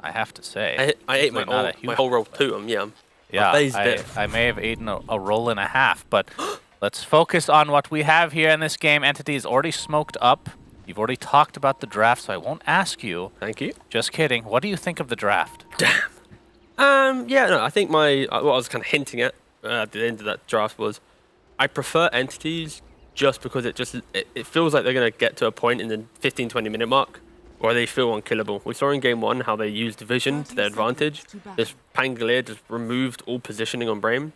I have to say. I ate my whole roll too. Yeah, I may have eaten a roll and a half, but let's focus on what we have here in this game. Entity is already smoked up. You've already talked about the draft, so I won't ask you. Thank you. Just kidding. What do you think of the draft? Damn. Yeah, no, I think what I was kind of hinting at the end of that draft was I prefer entities just because it feels like they're going to get to a point in the 15-20 minute mark where they feel unkillable. We saw in game 1 how they used vision to their advantage. This Pangolier just removed all positioning on Brame.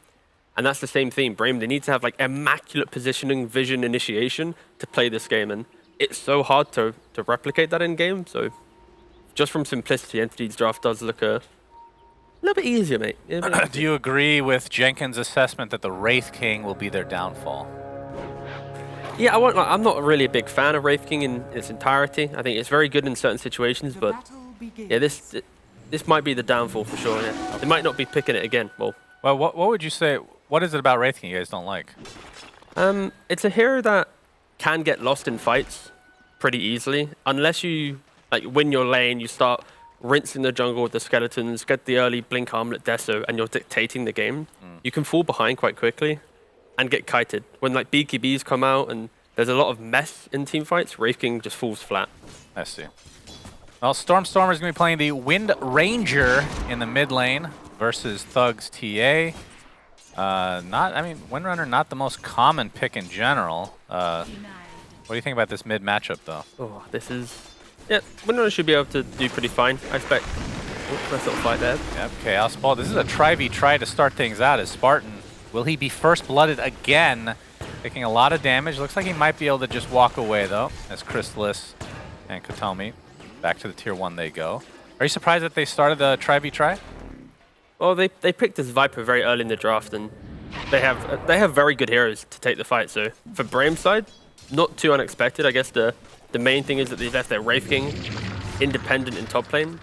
And that's the same thing. Brame, they need to have like immaculate positioning, vision, initiation to play this game. And it's so hard to replicate that in game. So just from simplicity, Entity's draft does look a little bit easier, mate. Do you agree with Jenkins' assessment that the Wraith King will be their downfall? Yeah, I'm not really a big fan of Wraith King in its entirety. I think it's very good in certain situations, but yeah, this might be the downfall for sure. Yeah. They might not be picking it again. Well, what would you say? What is it about Wraith King you guys don't like? It's a hero that can get lost in fights pretty easily unless you like win your lane. You start rinsing the jungle with the skeletons, get the early blink armlet deso, and you're dictating the game. You can fall behind quite quickly and get kited. When like BKBs come out and there's a lot of mess in team fights, Wraith King just falls flat. I see. Well, Stormstormer is going to be playing the Wind Ranger in the mid lane versus Thugs TA. Windrunner not the most common pick in general. What do you think about this mid matchup though? Oh, this is... Yeah, Windrunner should be able to do pretty fine. I expect... Oh, nice little fight there. Yep, Chaos Ball. This is a try to start things out as Spartan. Will he be first blooded again? Taking a lot of damage. Looks like he might be able to just walk away though, as Crystallis and Kotomi. Back to the tier 1 they go. Are you surprised that they started the try? Well, they picked this Viper very early in the draft, and they have very good heroes to take the fight. So for Brame's side, not too unexpected. I guess the main thing is that they left their Wraith King independent in top lane.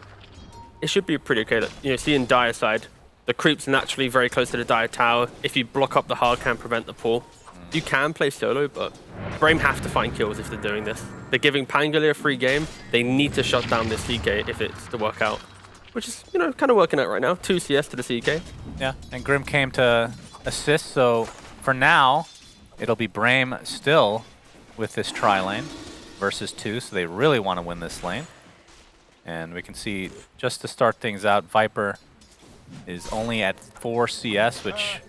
It should be pretty okay. You know, see in Dire side, the creep's naturally very close to the Dire tower. If you block up the hard can prevent the pull. You can play solo, but Brame have to find kills if they're doing this. They're giving Pangolier a free game. They need to shut down this CK if it's to work out. Which is, you know, kind of working out right now. 2 CS to the CK. Yeah, and Grim came to assist, so for now, it'll be Brame still with this tri-lane versus 2, so they really want to win this lane. And we can see, just to start things out, Viper is only at 4 CS, which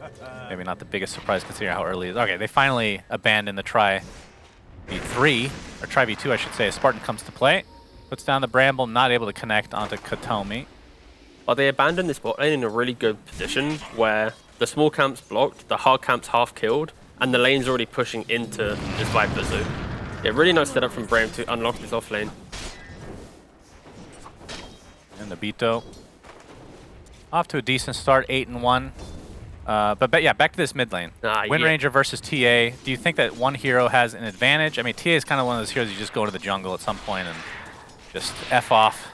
maybe not the biggest surprise considering how early it is. Okay, they finally abandon the try V3, or try V2 I should say, as Spartan comes to play. Puts down the Bramble, not able to connect onto Kotomi. Well, they abandoned this bot lane in a really good position where the small camp's blocked, the hard camp's half killed, and the lane's already pushing into this Viper. So yeah, really nice setup from Brame to unlock this off lane. And the Beto off to a decent start, 8-1. But yeah, back to this mid lane. Wind Ranger versus TA. Do you think that one hero has an advantage? I mean, TA is kind of one of those heroes you just go into the jungle at some point and just F off.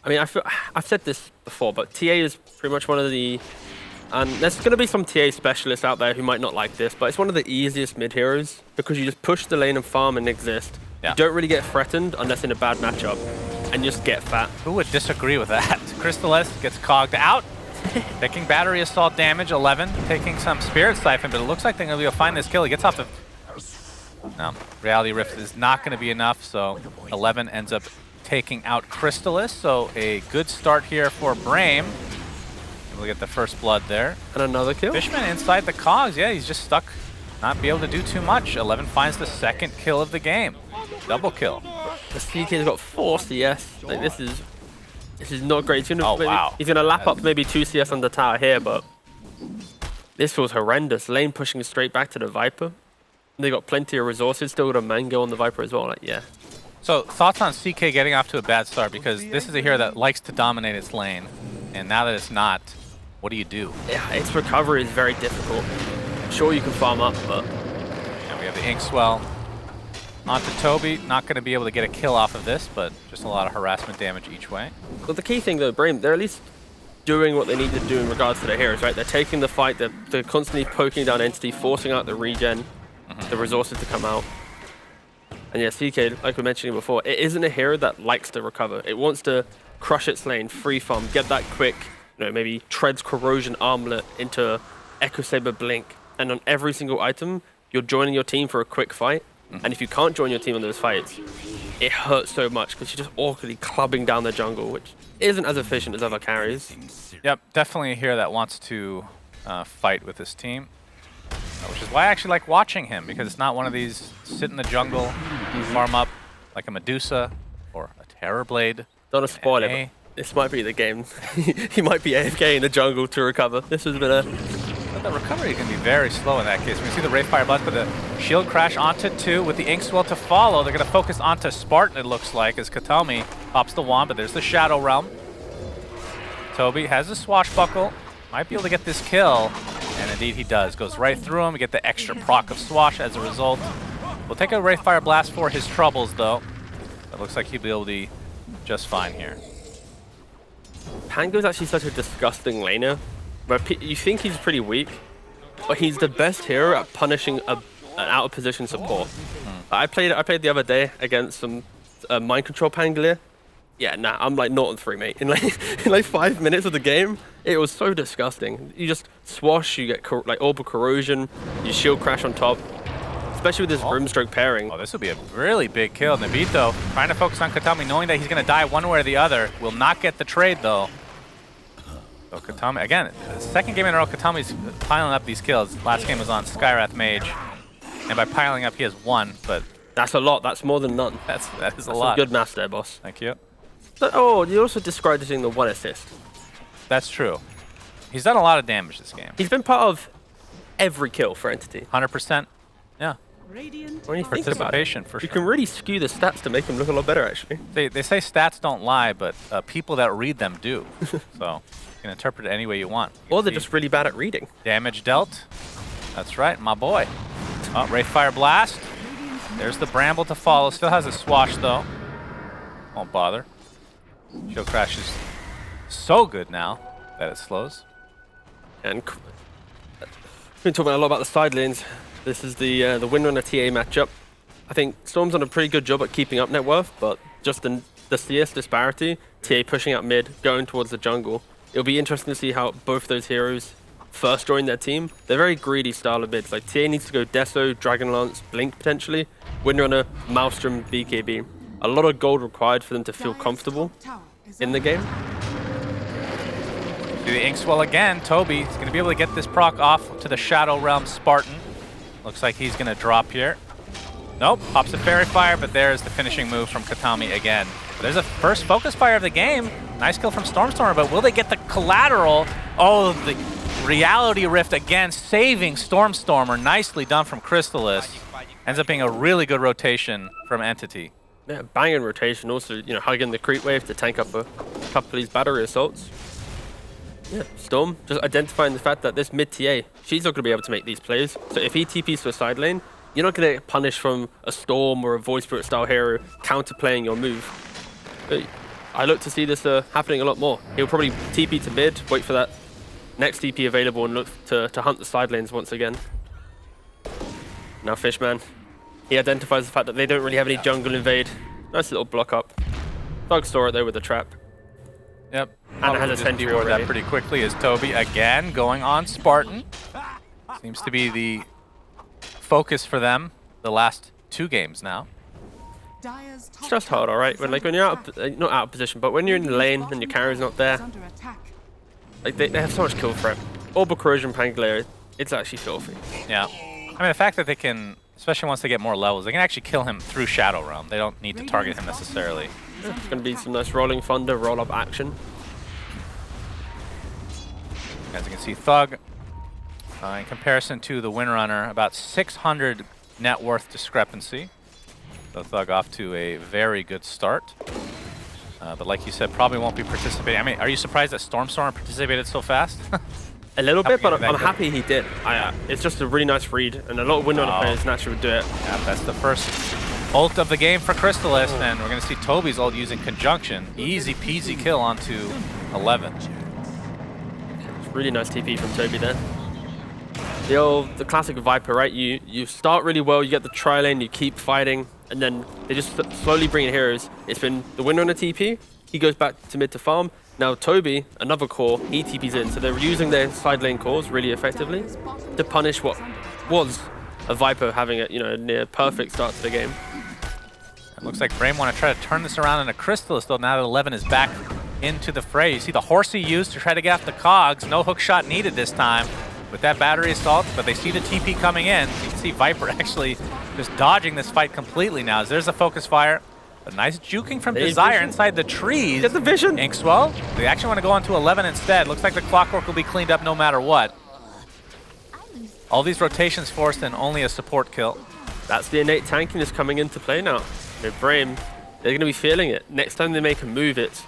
I mean, I've said this before, but TA is pretty much one of the... there's going to be some TA specialists out there who might not like this, but it's one of the easiest mid heroes because you just push the lane and farm and exist. Yeah. You don't really get threatened unless in a bad matchup, and just get fat. Who would disagree with that? Crystallis gets cogged out, taking battery assault damage, 11, taking some Spirit Siphon, but it looks like they're going to be able to find this kill. He gets off the... No, Reality Rift is not going to be enough, so 11 ends up taking out Crystallis, so a good start here for Brame. We'll get the first blood there. And another kill. Fishman inside the cogs. Yeah, he's just stuck. Not be able to do too much. 11 finds the second kill of the game. Double kill. The CK's got 4 CS. Like, this is not great. He's gonna, he's gonna lap up maybe 2 CS on the tower here, but this feels horrendous. Lane pushing straight back to the Viper. They got plenty of resources. Still got a Mango on the Viper as well. Like, yeah. So thoughts on CK getting off to a bad start, because this is a hero that likes to dominate its lane, and now that it's not, what do you do? Yeah, its recovery is very difficult. Sure, you can farm up, but... Yeah, we have the Inkswell onto Toby. Not going to be able to get a kill off of this, but just a lot of harassment damage each way. Well, the key thing, though, Brame, they're at least doing what they need to do in regards to their heroes, right? They're taking the fight, they're constantly poking down Entity, forcing out the regen, the resources to come out. And yeah, CK, like we mentioned before, it isn't a hero that likes to recover. It wants to crush its lane, free farm, get that quick, maybe treads corrosion armlet into Echo Saber blink, and on every single item, you're joining your team for a quick fight. And if you can't join your team on those fights, it hurts so much because you're just awkwardly clubbing down the jungle, which isn't as efficient as other carries. Yep, definitely a hero that wants to fight with his team, which is why I actually like watching him, because it's not one of these sit in the jungle, farm up like a Medusa or a Terrorblade. Don't want to spoil it, but this might be the game. He might be AFK in the jungle to recover. This has been a... But the recovery can be very slow in that case. We see the Wraithfire Blast, but the shield crash onto 2 with the Inkswell to follow. They're going to focus onto Spartan, it looks like, as Kataomi pops the wand, but there's the Shadow Realm. Toby has a Swashbuckle. Might be able to get this kill, and indeed he does. Goes right through him. We get the extra proc of Swash as a result. We'll take a Wraithfire Blast for his troubles, though. It looks like he'll be able to be just fine here. Pango's actually such a disgusting laner, where you think he's pretty weak, but he's the best hero at punishing an out-of-position support. I played the other day against some mind control Pangolier. Yeah, nah, I'm like 0-3, mate. In like 5 minutes of the game, it was so disgusting. You just swash, you get like orbital corrosion, you shield crash on top. Especially with this Brimstroke pairing. Oh, this will be a really big kill. Nabito trying to focus on Kataomi, knowing that he's going to die one way or the other. Will not get the trade, though. So Kataomi, again, the second game in a row, Kataomi's piling up these kills. Last game was on Skyrath Mage. And by piling up, he has 1, but... That's a lot. That's more than none. That is a That's lot. Good math there, boss. Thank you. So, you also described as doing the 1 assist. That's true. He's done a lot of damage this game. He's been part of every kill for Entity. 100%. Yeah. When you think about it, for sure. You can really skew the stats to make him look a lot better, actually. They say stats don't lie, but people that read them do. So you can interpret it any way you want. Or they're just really bad at reading. Damage dealt. That's right, my boy. Oh, Wraithfire Blast. There's the Bramble to follow. Still has a Swash, though. Won't bother. Shield Crash is so good now that it slows. And we've been talking a lot about the side lanes. This is the Windrunner TA matchup. I think Storm's done a pretty good job at keeping up net worth, but just the CS disparity, TA pushing out mid, going towards the jungle. It'll be interesting to see how both those heroes first join their team. They're very greedy style of mids. Like TA needs to go Deso, Dragonlance, Blink potentially. Windrunner, Maelstrom, BKB. A lot of gold required for them to feel comfortable in the game. Do the Inkswell again. Toby is going to be able to get this proc off to the Shadow Realm Spartan. Looks like he's going to drop here. Nope, pops a Fairy Fire, but there's the finishing move from Kataomi again. There's a first Focus Fire of the game. Nice kill from Stormstormer, but will they get the collateral? Oh, the Reality Rift again, saving Stormstormer. Nicely done from Crystallis. Ends up being a really good rotation from Entity. Yeah, banging rotation. Also, hugging the creep wave to tank up a couple of these battery assaults. Yeah, Storm just identifying the fact that this mid TA, she's not going to be able to make these plays. So if he TPs to a side lane, you're not going to get punished from a Storm or a Void Spirit style hero counterplaying your move. But I look to see this happening a lot more. He'll probably TP to mid, wait for that next TP available and look to hunt the side lanes once again. Now Fishman, he identifies the fact that they don't really have any jungle invade. Nice little block up. Thug saw it though with the trap. Yep. And it has a sentry reward already. that pretty quickly as Toby again going on Spartan. Seems to be the focus for them the last 2 games now. It's just hard, alright? When you're not out of position, but when you're in the lane and your carry's not there, like they have so much kill threat. Orbital Corrosion Pangolier, it's actually filthy. Yeah. I mean, the fact that they can, especially once they get more levels, they can actually kill him through Shadow Realm. They don't need to target him necessarily. Yeah, it's going to be some nice Rolling Thunder, roll-up action. As you can see, Thug, in comparison to the Windrunner, about 600 net worth discrepancy. So Thug off to a very good start. But like you said, probably won't be participating. I mean, are you surprised that Stormstormer participated so fast? A little bit, but I'm happy he did. It's just a really nice read, and a lot of Windrunner players naturally would do it. Yeah, that's the first ult of the game for Crystallis, and we're going to see Toby's ult using Conjunction. Easy peasy kill onto 11. Really nice TP from Toby there. The classic Viper, right? You start really well, you get the tri lane, you keep fighting, and then they just slowly bring in heroes. It's been the Windrunner TP, He goes back to mid to farm. Now Toby, another core, he TPs in. So they're using their side lane cores really effectively to punish what was a Viper having a near perfect start to the game. It looks like Brame want to try to turn this around in a Crystallis, though now that 11 is back into the fray. You see the horse he used to try to get off the cogs. No hook shot needed this time with that battery assault, but they see the TP coming in. So you can see Viper actually just dodging this fight completely now. As there's a focus fire. A nice juking from Desire inside the trees. Get the vision. Inkswell, they actually want to go on to 11 instead. Looks like the clockwork will be cleaned up no matter what. All these rotations forced and only a support kill. That's the innate tankiness coming into play now. Brame, they're going to be feeling it. Next time they make a move, it's,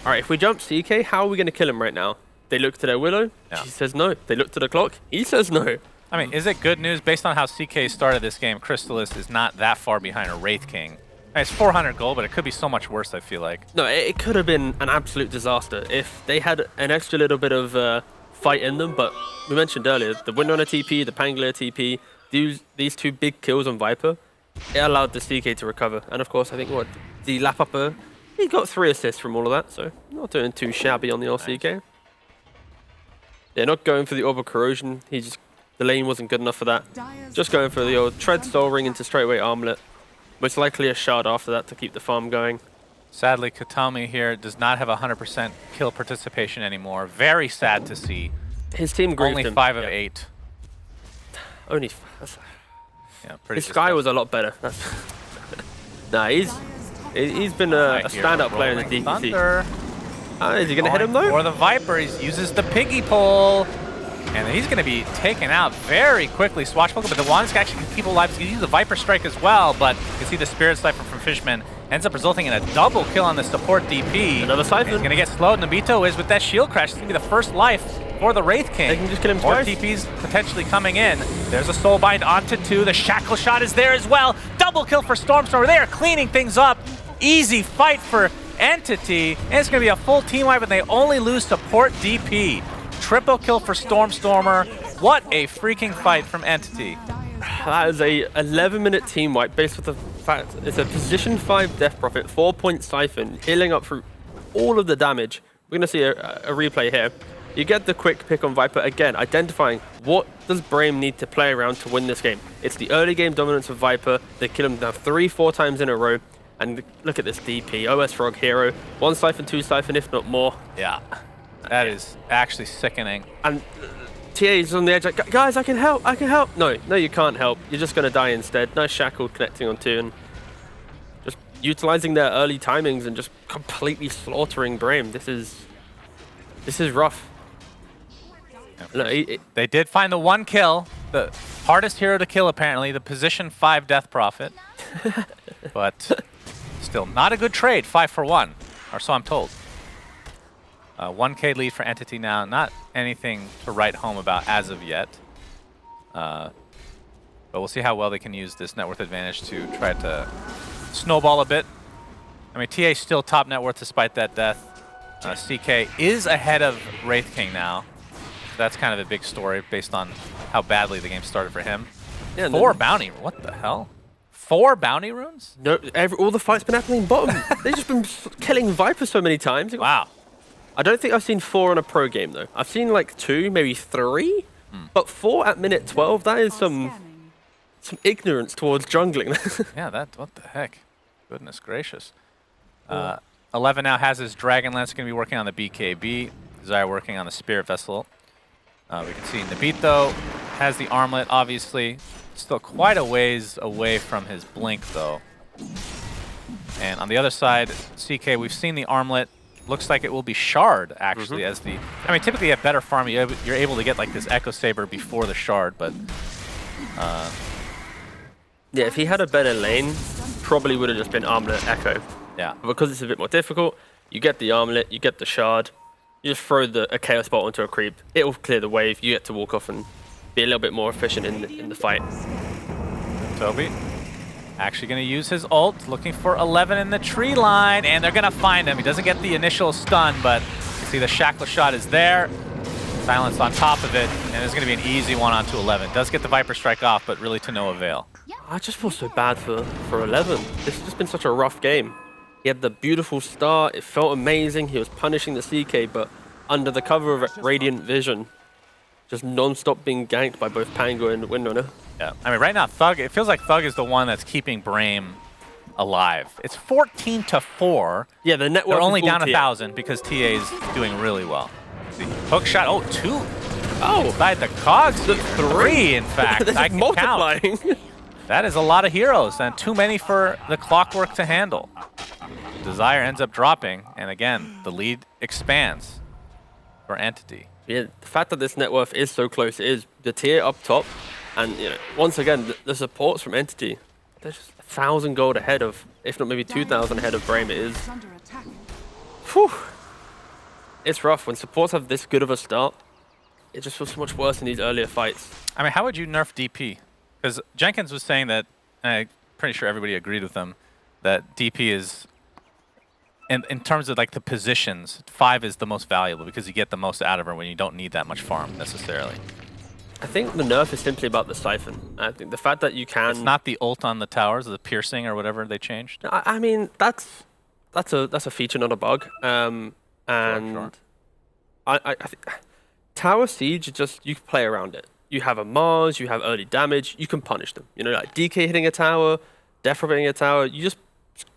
all right, if we jump CK, how are we going to kill him right now? They look to their Willow, she says no. They look to the clock, he says no. I mean, is it good news? Based on how CK started this game, Crystallis is not that far behind a Wraith King. It's 400 gold, but it could be so much worse, I feel like. No, it could have been an absolute disaster if they had an extra little bit of fight in them, but we mentioned earlier, the Windrunner TP, the Pangolier TP, these two big kills on Viper, it allowed the CK to recover. And of course, I think the lap upper, he got 3 assists from all of that, so not doing too shabby on the old CK. Yeah, not going for the Orb of Corrosion, the lane wasn't good enough for that. Just going for the old Tread Soul Ring into straightaway Armlet. Most likely a shard after that to keep the farm going. Sadly, Katami here does not have 100% kill participation anymore. Very sad to see. His team grieved only him. 5 of 8. Only. Yeah, pretty. His Sky was a lot better. Nah, he's been a standout player in the DPC. Is he gonna hit him though? Or the Viper, he uses the piggy pole. And he's going to be taken out very quickly. Swashbuckle, but the Wands actually can keep alive. He's going to use the Viper Strike as well, but you can see the Spirit Slifer from Fishman ends up resulting in a double kill on the support DP. Another Siphon. He's going to get slowed. Nobito is with that shield crash. It's going to be the first life for the Wraith King. They can just kill him More twice. TPs potentially coming in. There's a Soulbind onto 2. The Shackle Shot is there as well. Double kill for Stormstormer. They are cleaning things up. Easy fight for Entity. And it's going to be a full team wipe, and they only lose support DP. Triple kill for Stormstormer. What a freaking fight from Entity. That is a 11-minute team wipe based on the fact it's a position 5 Death Prophet, 4-point Siphon, healing up through all of the damage. We're going to see a replay here. You get the quick pick on Viper, again, identifying what does Brame need to play around to win this game. It's the early game dominance of Viper. They kill him now 3-4 times in a row. And look at this DP, OS Frog hero. 1 Siphon, 2 Siphon, if not more. Yeah. That is actually sickening. And TA is on the edge like, guys, I can help, I can help. No, you can't help. You're just going to die instead. Nice Shackle connecting on 2 and just utilizing their early timings and just completely slaughtering Brame. This is rough. No, they did find the 1 kill. The hardest hero to kill, apparently. The position 5 Death Prophet. But still, not a good trade. 5 for 1, or so I'm told. 1K lead for Entity now. Not anything to write home about as of yet. But we'll see how well they can use this net worth advantage to try to snowball a bit. I mean, TA is still top net worth despite that death. CK is ahead of Wraith King now. So that's kind of a big story based on how badly the game started for him. Yeah, 4 bounty. What the hell? 4 bounty runes? No, all the fights been happening bottom. They've just been killing Viper so many times. Wow. I don't think I've seen 4 in a pro game though. I've seen like 2, maybe 3, but 4 at minute 12. That is some ignorance towards jungling. Yeah, what the heck? Goodness gracious. 11 now has his Dragon Lance, going to be working on the BKB. Desire working on the Spirit Vessel. We can see Nobito has the Armlet, obviously. Still quite a ways away from his Blink though. And on the other side, CK, we've seen the Armlet. Looks like it will be Shard, actually, as the... I mean, typically at better farm, you're able to get, like, this Echo Saber before the Shard, but... Yeah, if he had a better lane, probably would have just been Armlet Echo. Yeah. But because it's a bit more difficult, you get the Armlet, you get the Shard, you just throw a Chaos Bolt onto a creep, it will clear the wave, you get to walk off and be a little bit more efficient in the fight. Toby actually going to use his ult, looking for 11 in the tree line, and they're going to find him. He doesn't get the initial stun, but you see the Shackle Shot is there. Silence on top of it, and it's going to be an easy one onto 11. Does get the Viper Strike off, but really to no avail. I just feel so bad for 11. This has just been such a rough game. He had the beautiful start. It felt amazing. He was punishing the CK, but under the cover of Radiant Vision, just non-stop being ganked by both Pango and Windrunner. Yeah, I mean, right now, Thug, it feels like Thug is the one that's keeping Brame alive. It's 14-4. Yeah, the network. They're only is all down TA. 1,000 because TA is doing really well. See, hook shot, oh, 2. Oh, Inside the cogs, the 3, in fact. this I is can multiplying. count. That is a lot of heroes and too many for the Clockwork to handle. Desire ends up dropping, and again, the lead expands for Entity. Yeah, the fact that this net worth is so close is the tier up top, and you know, once again, the supports from Entity, they're just 1,000 gold ahead of, if not maybe 2,000 ahead of Brame. It is. Whew. It's rough when supports have this good of a start. It just feels so much worse in these earlier fights. I mean, how would you nerf DP? Because Jenkins was saying that, and I'm pretty sure everybody agreed with him, that DP is, in terms of like the positions, 5 is the most valuable because you get the most out of her when you don't need that much farm necessarily. I think the nerf is simply about the Siphon. I think the fact that you can... It's not the ult on the towers, the piercing or whatever they changed. I mean, that's a feature, not a bug. And Sure. I think Tower Siege, just you can play around it. You have a Mars, you have early damage, you can punish them. You know, like DK hitting a tower, Death Prophet hitting a tower, you just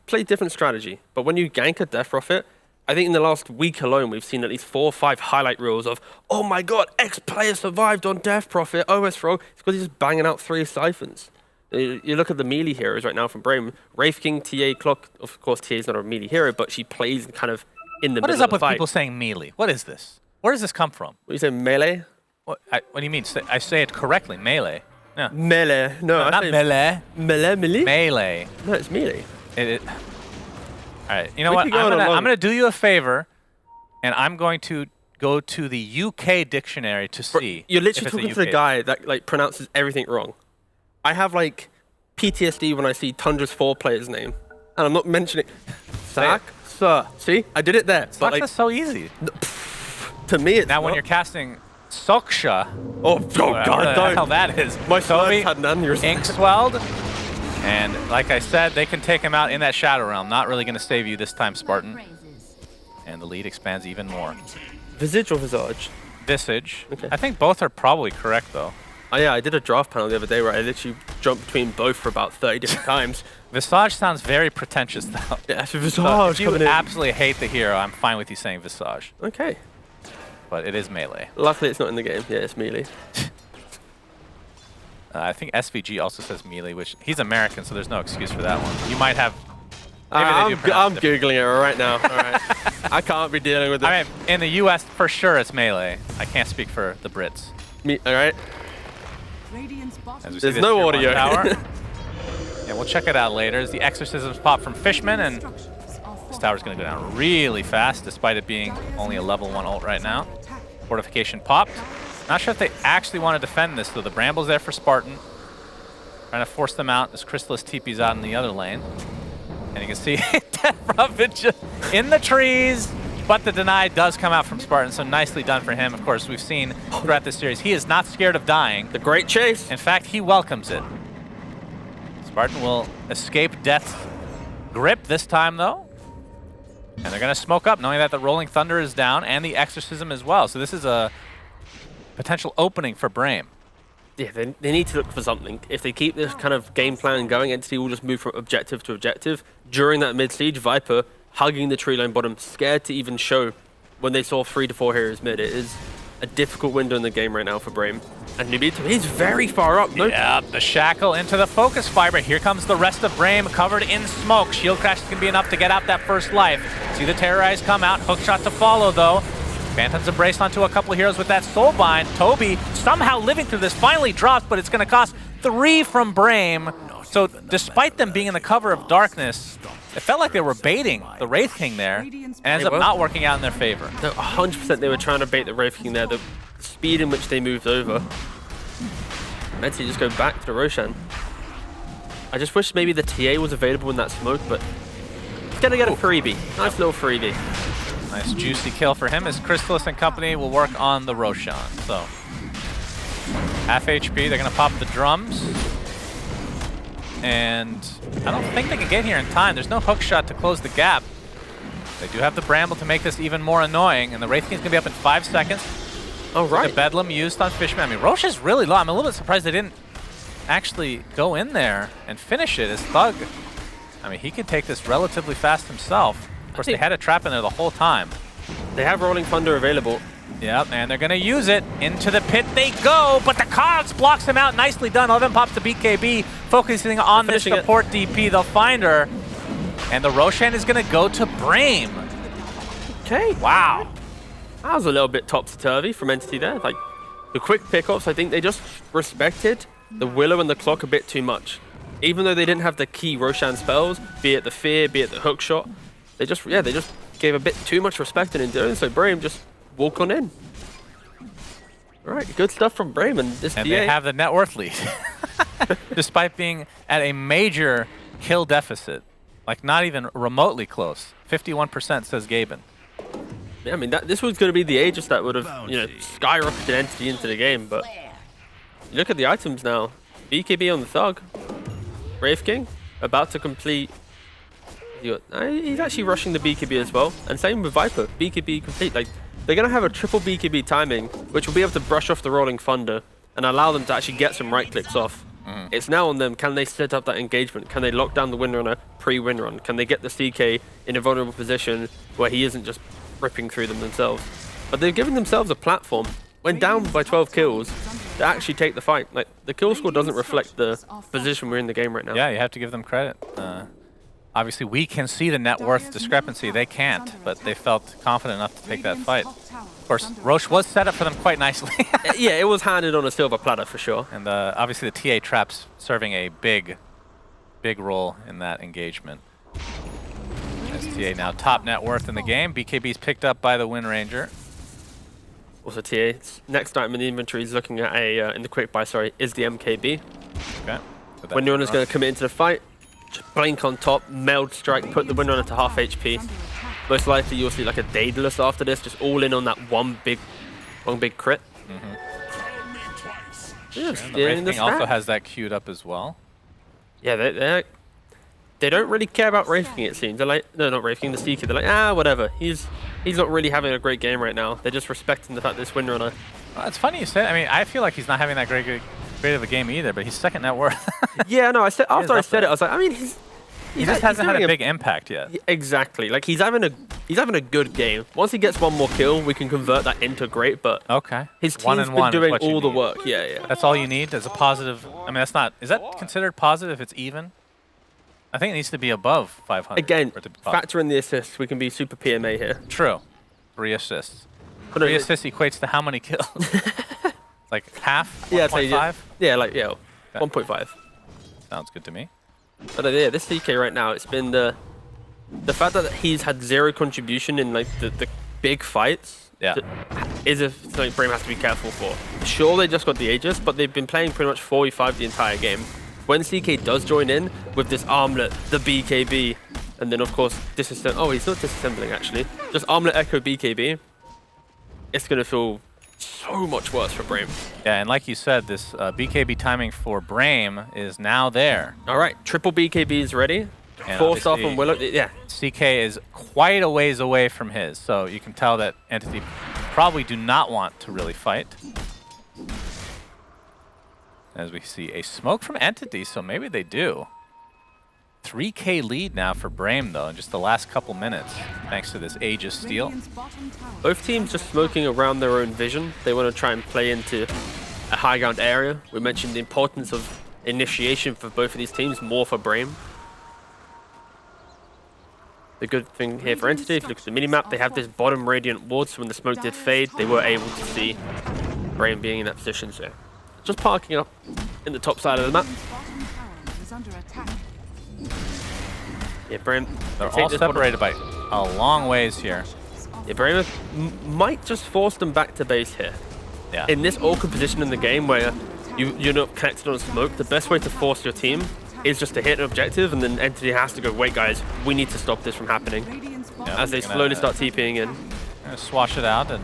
play different strategy. But when you gank a Death Prophet, I think in the last week alone, we've seen at least 4 or 5 highlight reels of, oh my god, X player survived on Death Prophet, OS Frog. It's because he's just banging out 3 siphons. You look at the melee heroes right now from Brame. Wraith King, TA, Clock, of course, TA is not a melee hero, but she plays kind of in the What middle is up of the with fight. people saying melee? What is this? Where does this come from? What do you say, melee? What do you mean? I say it correctly, melee. Yeah. Melee. No, I Not say melee. Melee? Melee. No, it's melee. All right, you know We what? could go I'm along. gonna do you a favor, and I'm going to go to the UK dictionary to see. You're literally if it's a talking to the UK. guy that like pronounces everything wrong. I have like PTSD when I see Tundra's 4 player's name, and I'm not mentioning Sak. Sir, see, I did it there. But That's like so easy. to me, it's Now, when not. you're casting Soksha, Oh whatever God, the don't. hell that is. My Toby, Toby had an aneurysm. ink swelled, and like I said, they can take him out in that Shadow Realm. Not really going to save you this time, Spartan. And the lead expands even more. Visage or Visage? Visage. Okay. I think both are probably correct, though. Oh yeah, I did a draft panel the other day where I literally jumped between both for about 30 different times. Visage sounds very pretentious, though. Yeah, so Visage So if you coming in. absolutely hate the hero, I'm fine with you saying Visage. Okay. But it is melee. Luckily, it's not in the game. Yeah, it's melee. I think SVG also says melee, which he's American, so there's no excuse for that one. You might have. Maybe they do I'm pronounce it different. googling it right now. All right. I can't be dealing with it. I mean, in the U.S., for sure, it's melee. I can't speak for the Brits. All right. As we see There's this no tier 1 audio. tower. Yeah, we'll check it out later. As the exorcisms pop from Fishman, and this tower's going to go down really fast, despite it being only a level 1 ult right now. Fortification popped. Not sure if they actually want to defend this, though. The Bramble's there for Spartan. Trying to force them out as Chrysalis TP's out in the other lane. And you can see Death Prophet just in the trees, but the deny does come out from Spartan, so nicely done for him. Of course, we've seen throughout this series, he is not scared of dying. The great chase. In fact, he welcomes it. Spartan will escape Death's grip this time, though. And they're going to smoke up, knowing that the Rolling Thunder is down and the Exorcism as well. So this is a potential opening for Brame. Yeah, they need to look for something. If they keep this kind of game plan going, Entity will just move from objective to objective. During that mid-siege, Viper hugging the tree line bottom, scared to even show when they saw 3 to 4 heroes mid. It is a difficult window in the game right now for Brame. And Nubito, he's very far up. No, Yeah, the shackle into the focus fiber. Here comes the rest of Brame covered in smoke. Shield crash is going to be enough to get out that first life. See the Terrorize come out. Hookshot to follow, though. Phantom's embraced onto a couple of heroes with that Soulbind. Toby somehow living through this, finally drops, but it's going to cost 3 from Brame. So despite them being in the cover of darkness, it felt like they were baiting the Wraith King there, and ends up not working out in their favor. No, 100% they were trying to bait the Wraith King there. The speed in which they moved over. Entity just go back to the Roshan. I just wish maybe the TA was available in that smoke, but it's going to get a freebie. Nice little freebie. Nice juicy kill for him as Chrysalis and company will work on the Roshan. So, half HP, they're going to pop the drums. and I don't think they can get here in time. There's no hook shot to close the gap. They do have the Bramble to make this even more annoying, and the Wraith King's gonna be up in 5 seconds. All right. The Bedlam used on Fishman. I mean, Roche is really low. I'm a little bit surprised they didn't actually go in there and finish it as Thug. I mean, he can take this relatively fast himself. Of course, they had a trap in there the whole time. They have Rolling Thunder available. Yep, and they're gonna use it. Into the pit they go, but the Cogs blocks him out. Nicely done. All of them pops to BKB, focusing on this support DP. They'll find her. And the Roshan is gonna go to Brame. Okay. Wow. That was a little bit topsy-turvy from Entity there. Like, the quick pickups, I think they just respected the Willow and the Clock a bit too much. Even though they didn't have the key Roshan spells, be it the Fear, be it the Hook Shot, they just gave a bit too much respect, and in doing so, Brame just walk on in. All right, good stuff from Brame, and this And DA. they have the net worth lead, despite being at a major kill deficit. Like, not even remotely close. 51% says Gaben. Yeah, I mean, this was going to be the Aegis that would have, skyrocketed Entity into the game, but you look at the items now. BKB on the Thug. Wraith King, about to complete. He's actually rushing the BKB as well, and same with Viper. BKB complete. Like, they're going to have a triple BKB timing, which will be able to brush off the Rolling Thunder and allow them to actually get some right clicks off. It's now on them. Can they set up that engagement? Can they lock down the win runner pre-win run? Can they get the CK in a vulnerable position where he isn't just ripping through them themselves? But they've given themselves a platform, when down by 12 kills, to actually take the fight. Like, the kill score doesn't reflect the position we're in the game right now. Yeah, you have to give them credit. Obviously, we can see the net worth discrepancy. They can't, but they felt confident enough to take that fight. Of course, Roche was set up for them quite nicely. Yeah, it was handed on a silver platter for sure. And obviously the TA traps serving a big role in that engagement. As TA now top net worth in the game. BKB's picked up by the Wind Ranger. Also TA, next item in the inventory is looking at in the quick buy, is the MKB. Okay. Wind Runner's going to come into the fight. Just blink on top, meld strike, put the Wind Runner to half HP. Most likely you'll see like a Daedalus after this, just all in on that one big crit. And the Wraith King also has that queued up as well. Yeah, they don't really care about Wraith King, it seems. They're like, no, not Wraith King, the Seeker. They're like, whatever. He's not really having a great game right now. They're just respecting the fact this Wind Runner. Well, it's funny you say. I mean, I feel like he's not having that great of a game either, but he's second net worth. Yeah, no. After I said it, I was like, I mean, he just hasn't had a big impact yet. Exactly. Like, he's having a good game. Once he gets one more kill, we can convert that into great. But okay, his team's been doing all the work. Yeah. That's all you need as a positive. I mean, that's not. Is that considered positive if it's even? I think it needs to be above 500. Again, factor in the assists. We can be super PMA here. True. 3 assists. 3 assists equates to how many kills? Like half? 1.5? Yeah, like, 1.5. Sounds good to me. But yeah, this CK right now, it's been the fact that he's had 0 contribution in like the big fights. Yeah. Is something Brame has to be careful for. Sure, they just got the Aegis, but they've been playing pretty much 4v5 the entire game. When CK does join in with this armlet, the BKB, and then of course disassembling. Oh, he's not disassembling actually. Just armlet echo BKB. It's gonna feel so much worse for Brame. Yeah, and like you said, this BKB timing for Brame is now there. All right, triple BKB is ready. And 4-star from Willow. Yeah. CK is quite a ways away from his, so you can tell that Entity probably do not want to really fight. As we see a smoke from Entity, so maybe they do. 3K lead now for Brame, though, in just the last couple minutes, thanks to this Aegis steal. Both teams just smoking around their own vision. They want to try and play into a high ground area. We mentioned the importance of initiation for both of these teams, more for Brame. The good thing here for Entity, if you look at the minimap, they have this bottom radiant ward, so when the smoke did fade, they were able to see Brame being in that position. So just parking up in the top side of the map. Yeah, Brame. They're all separated by a long ways here. Yeah, Brame might just force them back to base here. Yeah. In this awkward position in the game where you're not connected on smoke, the best way to force your team is just to hit an objective, and then Entity has to go, wait guys, we need to stop this from happening. Yeah, as they slowly start TPing in. Swash it out and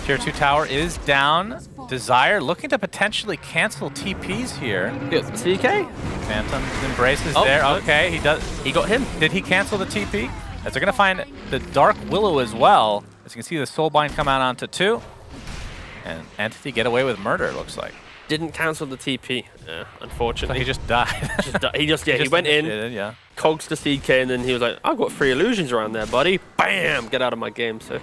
Tier 2 tower is down. Desire looking to potentially cancel TPs here. Good. CK? Phantom embraces Oh, there. no. Okay, he does. He got him. Did he cancel the TP? As they're going to find the Dark Willow as well. As you can see the Soulbind come out onto 2. And Entity get away with murder, it looks like. Didn't cancel the TP, So unfortunately. he just died. He went in, Yeah. cogs to CK, and then he was like, I've got 3 illusions around there, buddy. Bam! Get out of my game. So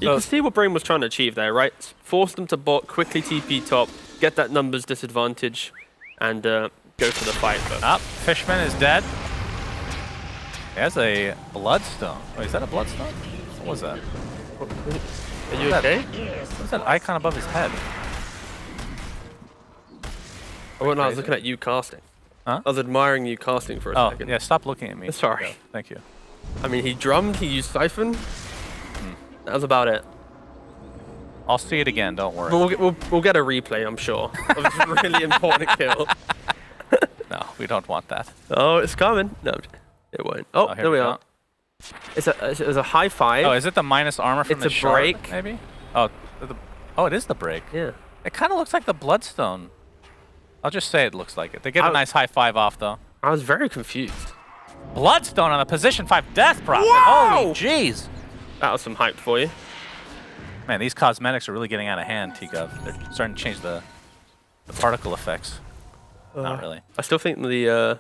you can see what Brame was trying to achieve there, right? Force them to bot, quickly TP top, get that numbers disadvantage, and go for the fight. But Fishman is dead. He has a Bloodstone. Wait, is that a Bloodstone? What was that? are you okay? What's that icon above his head? Oh, no, I was looking at you casting. Huh? I was admiring you casting for a second. Yeah, stop looking at me. Sorry. Yeah, thank you. I mean, he drummed, he used Siphon. That was about it. I'll see it again, don't worry. But we'll get a replay, I'm sure, of this really important kill. No, we don't want that. Oh, it's coming. No, it won't. Oh, here there we we are. It's a high five. Oh, is it the minus armor from It's the a shard, break. maybe? Oh, it is the break. Yeah. It kind of looks like the Bloodstone. I'll just say it looks like it. They get a I- nice high five off, though. I was very confused. Bloodstone on a position 5 death prophet. Wow! Holy jeez. That was some hype for you. Man, these cosmetics are really getting out of hand, T-Gov. They're starting to change the particle effects. Not really. I still think the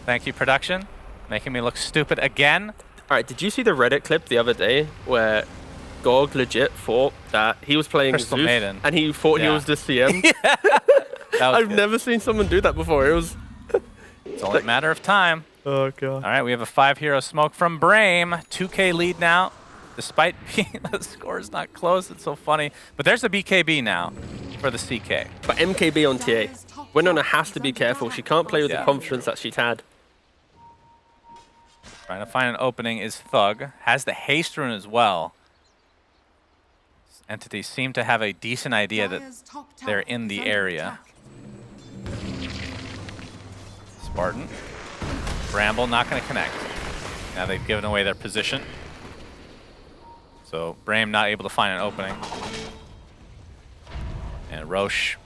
Thank you, production. Making me look stupid again. All right, did you see the Reddit clip the other day where Gog legit thought that he was playing Crystal Zeus Maiden. and he thought he Yeah. was the CM? That was I've good. never seen someone do that before. It was. It's only a matter of time. Oh god. All right, we have a 5-hero smoke from Brame. 2K lead now. Despite being the score is not close, it's so funny. But there's a BKB now for the CK. But MKB on TA. Winona has to be careful. She can't play with the Yeah. confidence that she's had. Trying to find an opening is Thug. Has the haste rune as well. Entities seem to have a decent idea that they're in the area. Spartan. Bramble not going to connect. Now they've given away their position. So Brame not able to find an opening. And Roche.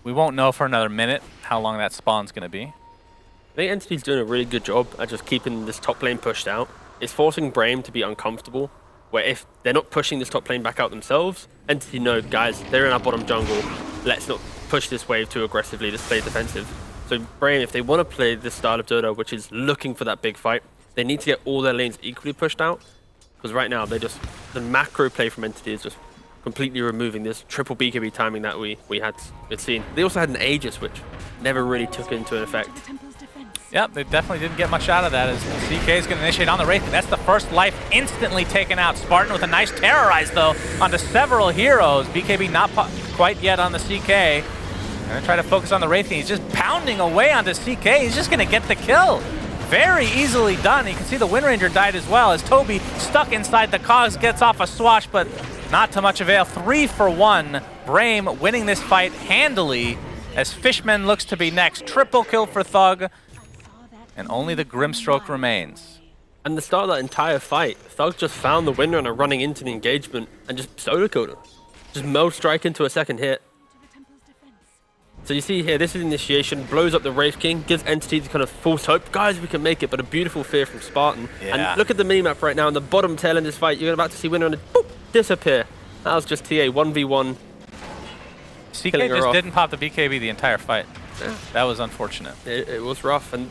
We won't know for another minute how long that spawn's going to be. I think Entity's doing a really good job at just keeping this top lane pushed out. It's forcing Brame to be uncomfortable, where if they're not pushing this top lane back out themselves, Entity know, guys, they're in our bottom jungle. Let's not push this wave too aggressively. Let's play defensive. So Brame, if they want to play this style of Dota, which is looking for that big fight, they need to get all their lanes equally pushed out. Because right now, the macro play from Entity is just completely removing this triple BKB timing that we had seen. They also had an Aegis, which never really took into effect. Yep, they definitely didn't get much out of that as CK is going to initiate on the Wraith. That's the first life instantly taken out. Spartan with a nice terrorize, though, onto several heroes. BKB not quite yet on the CK. Going to try to focus on the Wraith. He's just pounding away onto CK. He's just going to get the kill. Very easily done. You can see the Wind Ranger died as well as Toby stuck inside the cogs, gets off a swash, but not to much avail. 3 for 1. Brame winning this fight handily as Fishman looks to be next. Triple kill for Thug. And only the Grimstroke remains. And the start of that entire fight, Thug just found the Windrunner running into the engagement and just solo killed him. Just meld strike into a second hit. So you see here, this is initiation, blows up the Wraith King, gives Entity the kind of false hope. Guys, we can make it, but a beautiful fear from Spartan. Yeah. And look at the mini-map right now, in the bottom tail in this fight, you're about to see Windrunner boop, disappear. That was just TA, 1v1. CK Killing her just off. didn't pop the BKB the entire fight. Yeah. That was unfortunate. It was rough, and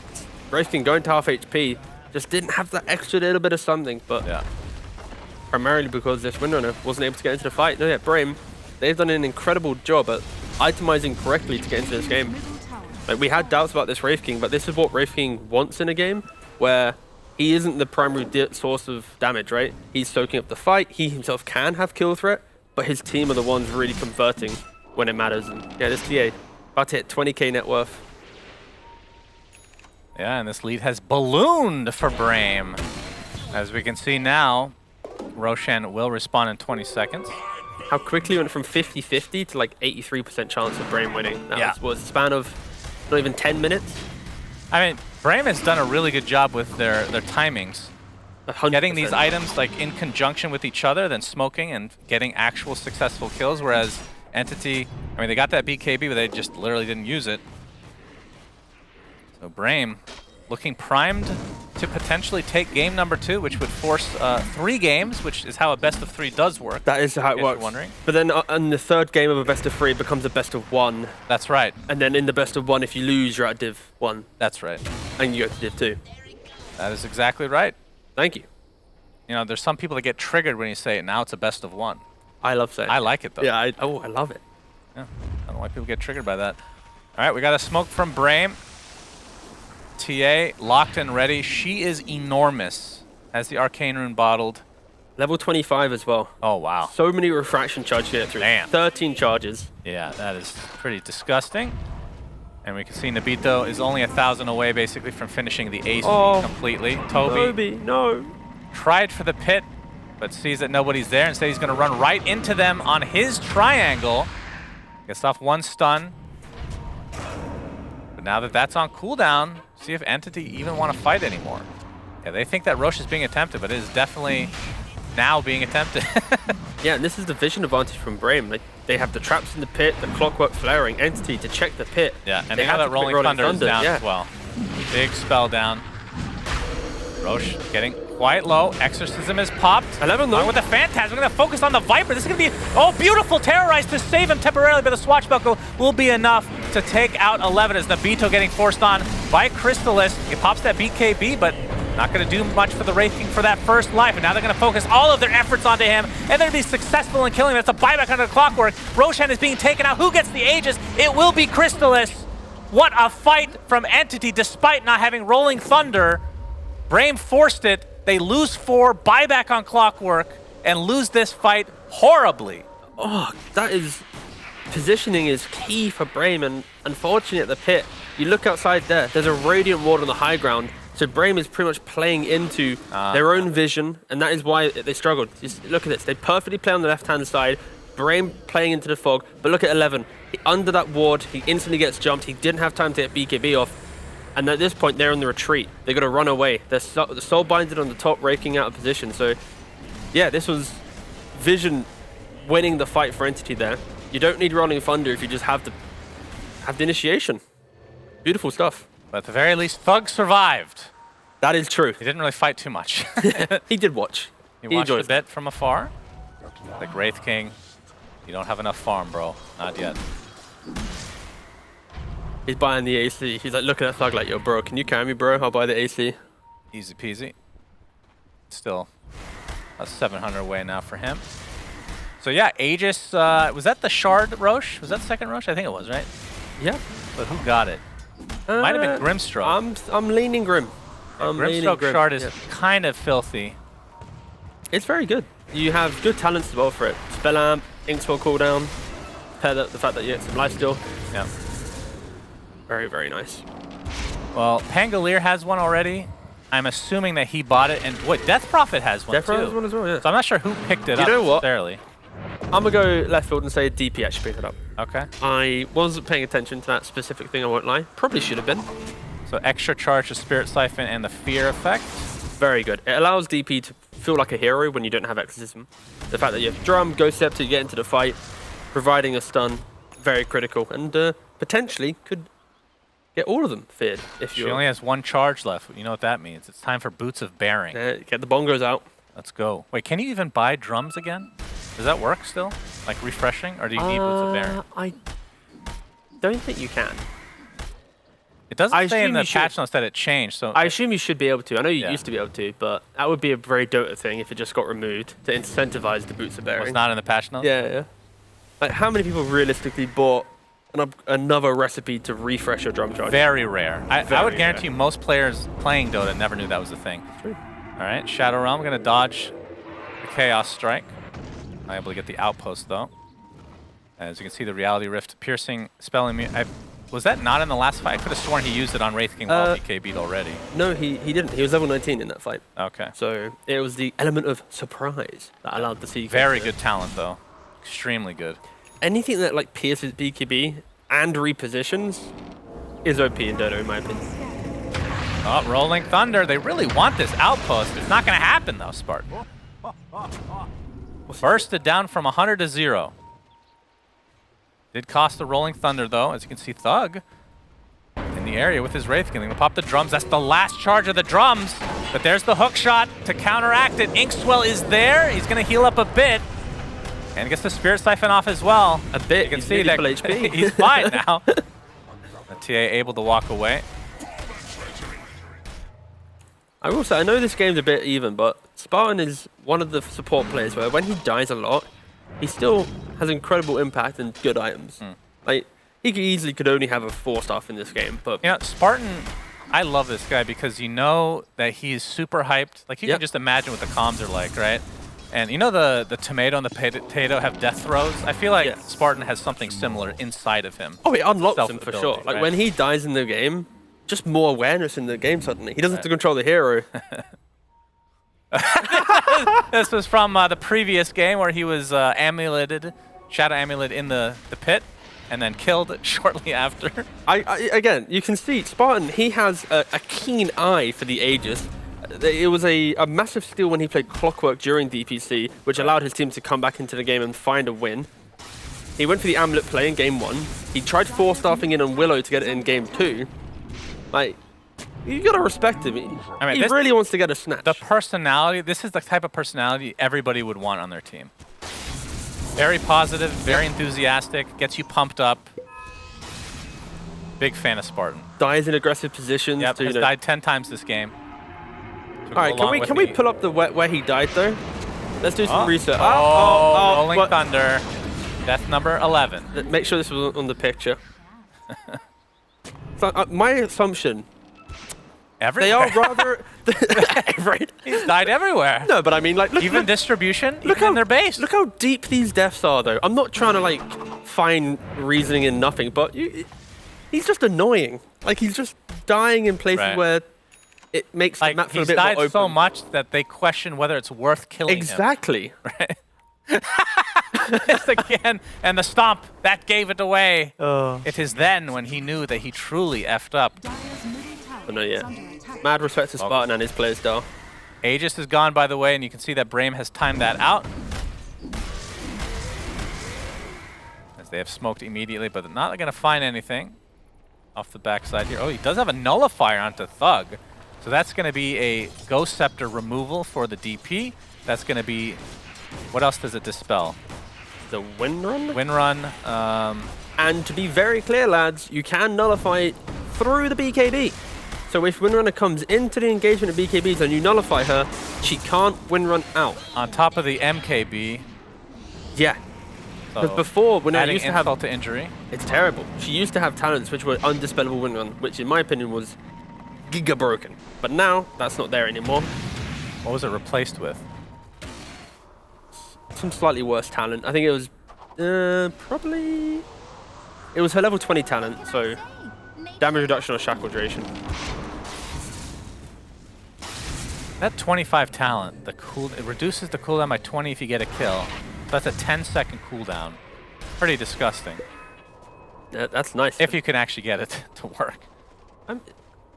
Wraith King going to half HP just didn't have that extra little bit of something, but Yeah. primarily because this Windrunner wasn't able to get into the fight. No, yeah, Brame, they've done an incredible job at itemizing correctly to get into this game. Like, we had doubts about this Wraith King, but this is what Wraith King wants in a game, where he isn't the primary source of damage, right? He's soaking up the fight, he himself can have kill threat, but his team are the ones really converting when it matters. And yeah, this TA, about to hit 20k net worth. Yeah, and this lead has ballooned for Brame. As we can see now, Roshan will respawn in 20 seconds. How quickly it went from 50-50 to like 83% chance of Brame winning. That Yeah. was a span of not even 10 minutes. I mean, Brame has done a really good job with their timings. getting these items like in conjunction with each other, then smoking and getting actual successful kills. Whereas Entity, I mean, they got that BKB, but they just literally didn't use it. So Brame looking primed to potentially take game number 2, which would force 3 games, which is how a best of 3 does work. That is how it works. Wondering. But then in the 3rd game of a best of 3, it becomes a best of 1. That's right. And then in the best of 1, if you lose, you're at Div 1. That's right. And you go to Div 2. That is exactly right. Thank you. You know, there's some people that get triggered when you say it. Now it's a best of 1. I love saying I like it, though. Yeah, I love it. Yeah, I don't know why people get triggered by that. All right, we got a smoke from Brame. TA locked and ready. She is enormous. Has the arcane rune bottled. Level 25 as well. Oh, wow. So many refraction charges to get through. Damn. 13 charges. Yeah, that is pretty disgusting. And we can see Nabito is only 1,000 away, basically, from finishing the ace completely. Toby, no. Tried for the pit, but sees that nobody's there. Instead, he's going to run right into them on his triangle. Gets off 1 stun. But now that that's on cooldown, see if Entity even want to fight anymore. Yeah, they think that Roche is being attempted, but it is definitely now being attempted. Yeah, and this is the vision advantage from Brame. Like, they have the traps in the pit, the clockwork flaring, Entity to check the pit. Yeah, and they have that rolling thunder is down as well. Big spell down. Roche getting quite low. Exorcism is popped. 11 though. Along with the Phantasm, we're going to focus on the Viper. This is going to be, oh, beautiful Terrorize to save him temporarily, but the Swashbuckle will be enough to take out 11 as Nabito getting forced on by Crystallis. He pops that BKB, but not going to do much for the Wraith King for that first life. And now they're going to focus all of their efforts onto him, and they're going to be successful in killing him. It's a buyback under the clockwork. Roshan is being taken out. Who gets the Aegis? It will be Crystallis. What a fight from Entity despite not having Rolling Thunder. Brame forced it. They lose 4, buyback on clockwork, and lose this fight horribly. Oh, that is... Positioning is key for Brame, and unfortunately at the pit, you look outside there, there's a Radiant Ward on the high ground, so Brame is pretty much playing into their own vision, and that is why they struggled. Just look at this, they perfectly play on the left-hand side, Brame playing into the fog, but look at 11. Under that ward, he instantly gets jumped, he didn't have time to get BKB off, and at this point, they're on the retreat. They're going to run away. They're soul binded on the top, raking out of position. So, yeah, this was Vision winning the fight for Entity there. You don't need Rolling Thunder if you just have the initiation. Beautiful stuff. But at the very least, Thug survived. That is true. He didn't really fight too much. He did watch. He watched a bit from afar. Like Wraith King, you don't have enough farm, bro. Not yet. He's buying the AC. He's like looking at Thug like, yo, bro, can you carry me, bro? I'll buy the AC. Easy peasy. Still, that's 700 away now for him. So yeah, Aegis, was that the Shard Roche? Was that the second Roche? I think it was, right? Yeah. But who got it? Might have been Grimstroke. I'm leaning Grim. Yeah, Grimstroke Shard is kind of filthy. It's very good. You have good talents as well for it. Spell Amp, Inkspell cooldown, pair the fact that you get some lifesteal. Yeah. Very, very nice. Well, Pangolier has one already. I'm assuming that he bought it, and what, Death Prophet has one Death too. Prophet has one as well, yeah. So I'm not sure who picked it up know what? necessarily. I'm gonna go left field and say DP actually picked it up. Okay. I wasn't paying attention to that specific thing, I won't lie. Probably should have been. So extra charge to Spirit Siphon and the Fear effect. Very good. It allows DP to feel like a hero when you don't have Exorcism. The fact that you have Drum, Ghost Scepter, you get into the fight, providing a stun, very critical, and potentially could get all of them feared if you. She only has 1 charge left. You know what that means? It's time for Boots of Bearing. Get the bongos out. Let's go. Wait, can you even buy drums again? Does that work still? Like refreshing, or do you need Boots of Bearing? I don't think you can. It doesn't say in the patch notes that it changed, so I assume you should be able to. I know you used to be able to, but that would be a very Dota thing if it just got removed to incentivize the Boots of Bearing. It's not in the patch notes? Yeah, yeah. Like, how many people realistically bought another recipe to refresh your drum charge? Very rare. I would guarantee you most players playing Dota never knew that was a thing. True. All right, Shadow Realm going to dodge the Chaos Strike. Not able to get the outpost, though. As you can see, the Reality Rift piercing spell immune. Was that not in the last fight? I could have sworn he used it on Wraith King while BK beat already. No, he didn't. He was level 19 in that fight. Okay. So it was the element of surprise that allowed the CK. Very good talent, though. Extremely good. Anything that like pierces BKB and repositions is OP in Dota, in my opinion. Oh, Rolling Thunder. They really want this outpost. It's not going to happen, though, Spartan. Bursted down from 100 to 0. Did cost the Rolling Thunder, though. As you can see, Thug in the area with his Wraith King. Gonna pop the drums. That's the last charge of the drums. But there's the hook shot to counteract it. Inkswell is there. He's going to heal up a bit. And gets the Spirit Siphon off as well. A bit. You can see that HP. he's fine now. The TA able to walk away. I will say, I know this game's a bit even, but Spartan is one of the support players where when he dies a lot, he still has incredible impact and good items. Like, he could only have a 4-star in this game, but... You know, Spartan, I love this guy because you know that he's super hyped. Like, you can just imagine what the comms are like, right? And you know the tomato and the potato have death throws? I feel like Spartan has something similar inside of him. Oh, it unlocks him for sure. Like, when he dies in the game, just more awareness in the game suddenly. He doesn't have to control the hero. This was from the previous game where he was amuleted, shadow amulet in the pit, and then killed shortly after. Again, you can see Spartan, he has a keen eye for the Aegis. It was a massive steal when he played Clockwork during DPC, which allowed his team to come back into the game and find a win. He went for the amulet play in game 1. He tried 4-staffing in on Willow to get it in game 2. Like, you gotta respect him. I mean, he really wants to get a snatch. The personality, this is the type of personality everybody would want on their team. Very positive, very enthusiastic, gets you pumped up. Big fan of Spartan. Dies in aggressive positions. Yep, has died 10 times this game. Alright, can we pull up the where he died though? Let's do some research. Rolling Thunder. Death number 11. Make sure this was on the picture. So, my assumption. Everywhere. They are rather. He's died everywhere. No, but I mean, like, even distribution. Look even in their base. Look how deep these deaths are, though. I'm not trying to like find reasoning in nothing, but he's just annoying. Like, he's just dying in places where it makes the map feel a bit more open. He's died so much that they question whether it's worth killing him. Exactly. Right. It's again, and the stomp that gave it away. It is then when he knew that he truly effed up. Oh no, yeah. Mad respect to Spartan and his play style. Aegis is gone, by the way, and you can see that Brame has timed that out. As they have smoked immediately, but they're not going to find anything off the backside here. Oh, he does have a nullifier onto Thug. So that's going to be a Ghost Scepter removal for the DP. That's going to be... What else does it dispel? The Wind Run? Wind Run. And to be very clear, lads, you can nullify through the BKB. So if Windrunner comes into the engagement of BKBs and you nullify her, she can't Windrun out. On top of the MKB. Yeah. Because before, when I used to have... to injury. It's terrible. She used to have talents which were undispellable Windrun, which in my opinion was giga broken. But now, that's not there anymore. What was it replaced with? Some slightly worse talent. I think it was probably... It was her level 20 talent, so damage reduction or shackle duration. That 25 talent, it reduces the cooldown by 20 if you get a kill. So that's a 10-second cooldown. Pretty disgusting. Yeah, that's nice. If you can actually get it to work. I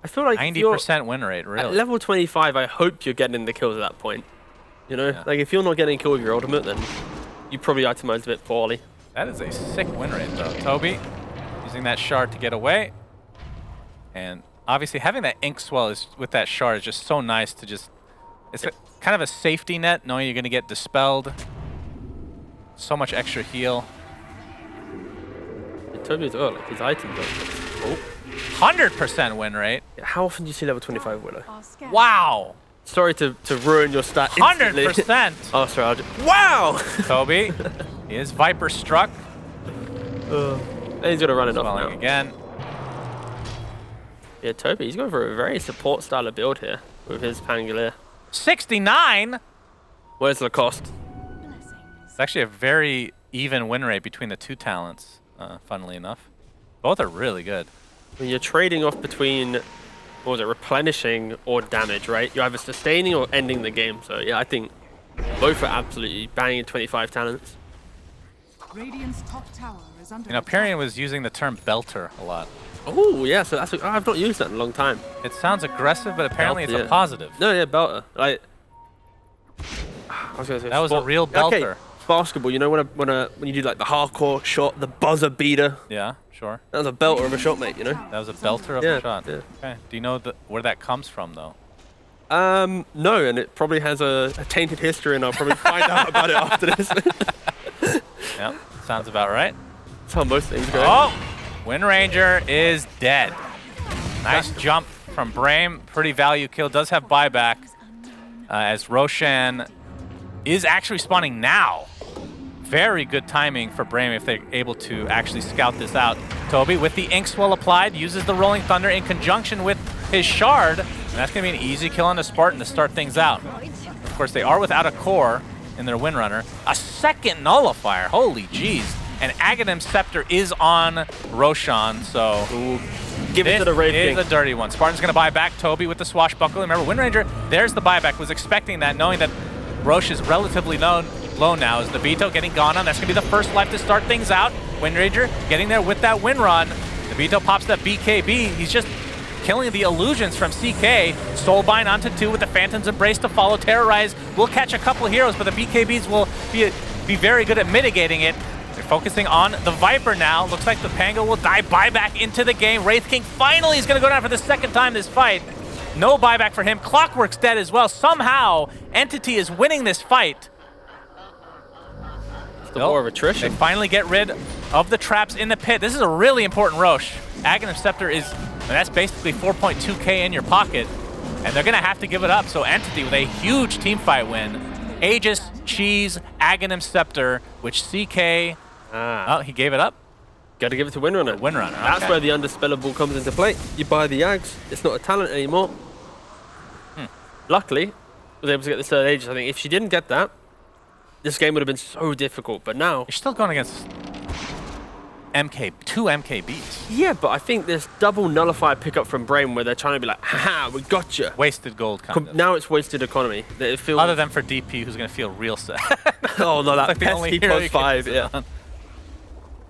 feel like 90% win rate, really. At level 25, I hope you're getting the kills at that point. You know, like if you're not getting a kill with your ultimate, then you probably itemized a bit poorly. That is a sick win rate, though. Toby using that shard to get away. And obviously having that Inkswell with that shard is just so nice to just... It's kind of a safety net, knowing you're going to get dispelled. So much extra heal. Toby's like his items are... 100% win rate. How often do you see level 25 Willow? Wow! Sorry to ruin your stat instantly. 100%! Oh, sorry. Wow! Toby, he is Viper struck. And he's going to run it off now. Again. Yeah, Toby, he's going for a very support style of build here with his Pangolier. 69? Where's the cost? It's actually a very even win rate between the two talents, funnily enough. Both are really good. When you're trading off between, what was it, replenishing or damage, right? You're either sustaining or ending the game. So yeah, I think both are absolutely banging 25 talents. Radiant's top tower is under Pyrion was using the term belter a lot. Oh, yeah, so I've not used that in a long time. It sounds aggressive, but apparently it's a positive. No, yeah, belter. Like, I was gonna say That was a real belter. Okay, basketball. You know when you do like the hardcore shot, the buzzer beater. Yeah, sure. That was a belter of a shot, mate. You know. That was a belter of a shot. Yeah. Okay. Do you know where that comes from, though? No, and it probably has a tainted history, and I'll probably find out about it after this. Yep, sounds about right. That's how most things go. Oh, Wind Ranger is dead. Nice jump from Brame. Pretty value kill. Does have buyback as Roshan is actually spawning now. Very good timing for Brame if they're able to actually scout this out. Toby with the Ink Swell applied uses the Rolling Thunder in conjunction with his Shard. And that's going to be an easy kill on the Spartan to start things out. Of course, they are without a core in their Windrunner. A second Nullifier. Holy jeez. And Aghanim Scepter is on Roshan, so Give it to the Wraith King. This is a dirty one. Spartan's going to buy back Toby with the Swashbuckle. Remember, Wind Ranger, there's the buyback. Was expecting that, knowing that Roche is relatively low now. Is the Beto getting gone on? That's going to be the first life to start things out. Wind Ranger getting there with that win run. The Beto pops that BKB. He's just killing the illusions from CK. Soulbind onto 2 with the Phantom's Embrace to follow. Terrorize will catch a couple heroes, but the BKBs will be very good at mitigating it. They're focusing on the Viper now. Looks like the Pango will die buyback into the game. Wraith King finally is going to go down for the second time this fight. No buyback for him. Clockwork's dead as well. Somehow, Entity is winning this fight. The war of attrition. They finally get rid of the traps in the pit. This is a really important Roche. Aghanim Scepter is, that's basically 4.2k in your pocket, and they're going to have to give it up. So Entity with a huge teamfight win. Aegis, Cheese, Aghanim Scepter, which CK, oh, he gave it up? Got to give it to Windrunner. Windrunner, okay. That's where the Undispellable comes into play. You buy the Ags, it's not a talent anymore. Luckily, was able to get the third Aegis. I think if she didn't get that, this game would have been so difficult. But now you're still going against two MKBs. Yeah, but I think this double Nullifier pickup from Brame where they're trying to be like, haha, we got you. Wasted gold, kind of. Now it's wasted economy. It feels other than for DP, who's going to feel real sad. Oh no, that like pesky +5. Yeah.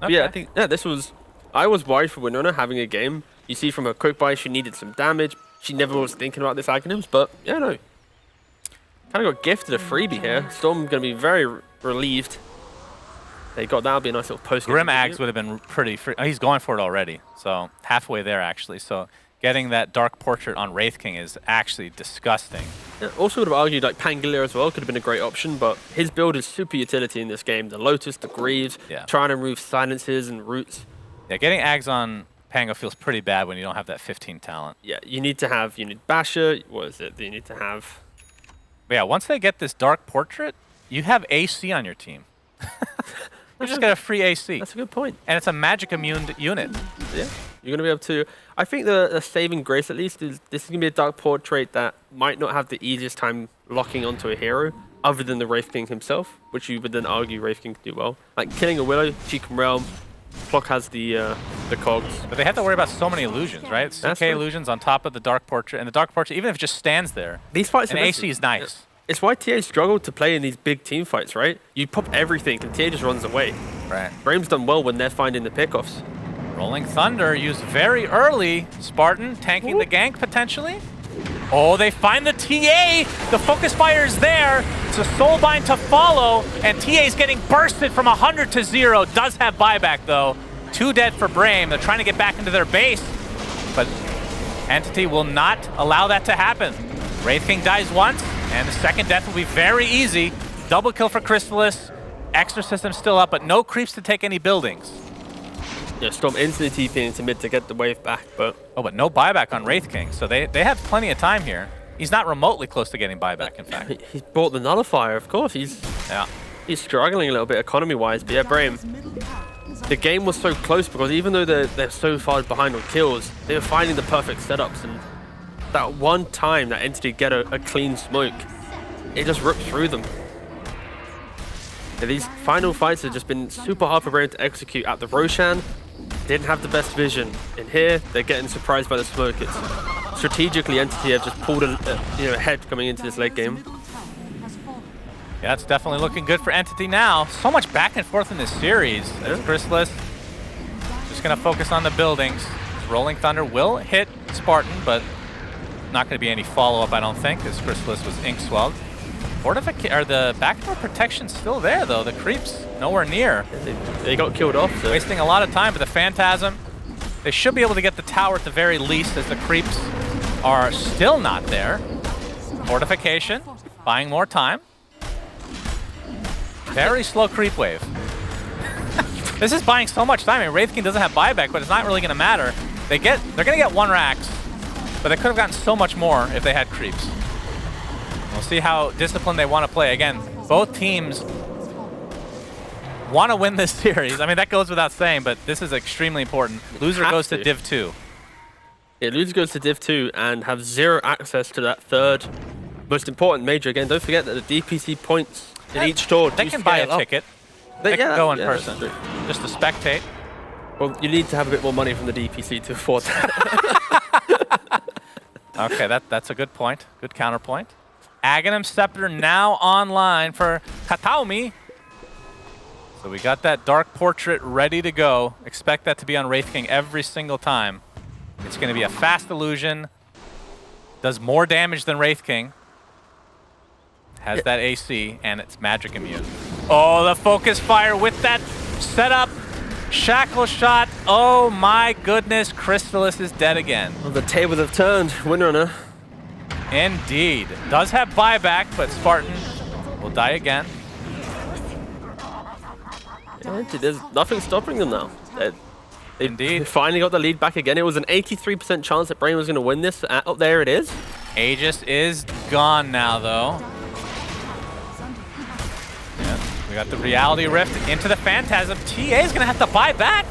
Okay. Yeah, I think this was. I was worried for Windrunner having a game. You see from her quick buy, she needed some damage. She never was thinking about this Aghanims, but yeah, no. Kind of got gifted a freebie here. Storm going to be very relieved. They got that would be a nice little post. Grim Ags would have been pretty free. Oh, he's going for it already, so halfway there actually. So getting that Dark Portrait on Wraith King is actually disgusting. Yeah, also would have argued like Pangolier as well could have been a great option, but his build is super utility in this game. The Lotus, the Greaves, trying to remove silences and roots. Yeah, getting Ags on Pango feels pretty bad when you don't have that 15 talent. Yeah, you need Basher. What is it? You need to have. But yeah, once they get this Dark Portrait, you have AC on your team. You just get a free AC. That's a good point. And it's a magic immune unit. Yeah, you're going to be able to. I think the saving grace at least is this is going to be a Dark Portrait that might not have the easiest time locking onto a hero other than the Wraith King himself, which you would then argue Wraith King can do well. Like killing a Willow, she can realm. Flock has the cogs. But they have to worry about so many illusions, right? CK illusions on top of the Dark Portrait. And the Dark Portrait, even if it just stands there, these fights and AC is nice. Yeah. It's why TA struggled to play in these big team fights, right? You pop everything and TA just runs away. Right. Brame's done well when they're finding the pickoffs. Rolling Thunder used very early. Spartan tanking the gank potentially. Oh, they find the TA! The Focus Fire is there. It's a Soulbind to follow, and TA's getting bursted from 100 to 0. Does have buyback though. 2 dead for Brame. They're trying to get back into their base, but Entity will not allow that to happen. Wraith King dies once, and the second death will be very easy. Double kill for Crystallis. Exorcism still up, but no creeps to take any buildings. Yeah, Storm instantly TPing into mid to get the wave back, but... Oh, but no buyback on Wraith King, so they have plenty of time here. He's not remotely close to getting buyback, in fact. He's bought the Nullifier, of course. He's struggling a little bit economy-wise, but yeah, Brame. The game was so close because even though they're so far behind on kills, they were finding the perfect setups, and that one time that Entity get a clean smoke, it just ripped through them. Yeah, these final fights have just been super hard for Brame to execute. At the Roshan, didn't have the best vision. In here, they're getting surprised by the smoke. It's strategically Entity have just pulled ahead coming into this late game. Yeah, it's definitely looking good for Entity now. So much back and forth in this series. There's Crystallis. Just gonna focus on the buildings. Rolling Thunder will hit Spartan, but not going to be any follow-up, I don't think, because Chrysalis was ink swelled. The backdoor protection still there, though. The creeps nowhere near. They got killed off. So. Wasting a lot of time, but the Phantasm, they should be able to get the tower at the very least, as the creeps are still not there. Fortification, buying more time. Very slow creep wave. This is buying so much time. I mean, Wraith King doesn't have buyback, but it's not really going to matter. They're going to get 1 Rax, but they could have gotten so much more if they had creeps. We'll see how disciplined they want to play. Again, both teams want to win this series. I mean, that goes without saying, but this is extremely important. Loser goes to Div 2. Yeah, loser goes to Div 2 and have 0 access to that 3rd most important major. Again, don't forget that the DPC points in each tour. They can buy a ticket. They can go in person, just to spectate. Well, you need to have a bit more money from the DPC to afford that. Okay, that's a good point. Good counterpoint. Aghanim Scepter now online for Kataomi. So we got that Dark Portrait ready to go. Expect that to be on Wraith King every single time. It's going to be a fast illusion. Does more damage than Wraith King. Has that AC, and it's magic immune. Oh, the focus fire with that setup. Shackle shot. Oh my goodness, Chrysalis is dead again. Well, the tables have turned. Windrunner. Indeed. Does have buyback, but Spartan will die again. Yeah, there's nothing stopping them now. Indeed. They finally got the lead back again. It was an 83% chance that Brame was going to win this. Oh, there it is. Aegis is gone now, though. Yeah, we got the Reality Rift into the Phantasm. TA is going to have to buy back.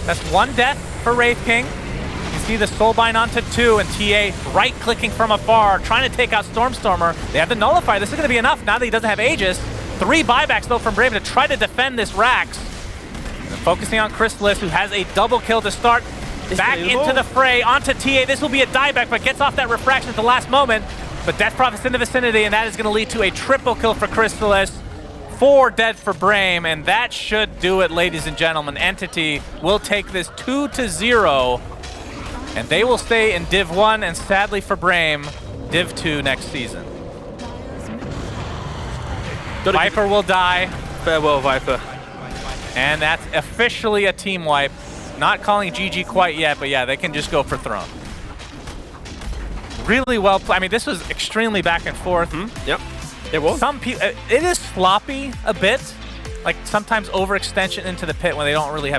That's 1 death for Wraith King. You see the Soulbind onto 2, and TA right-clicking from afar, trying to take out Stormstormer. They have to nullify. This is going to be enough now that he doesn't have Aegis. 3 buybacks, though, from Brame to try to defend this Rax. And focusing on Chrysalis, who has a double kill to start. Back into the fray, onto TA. This will be a dieback, but gets off that refraction at the last moment. But Death Prophet's in the vicinity, and that is going to lead to a triple kill for Chrysalis. 4 dead for Brame, and that should do it, ladies and gentlemen. Entity will take this 2-0, and they will stay in Div 1, and sadly for Brame, Div 2 next season. Viper will die. Farewell, Viper. And that's officially a team wipe. Not calling GG quite yet, but yeah, they can just go for Throne. Really well played. I mean, this was extremely back and forth. Yep, it was. Some people, it is sloppy a bit. Like sometimes overextension into the pit when they don't really have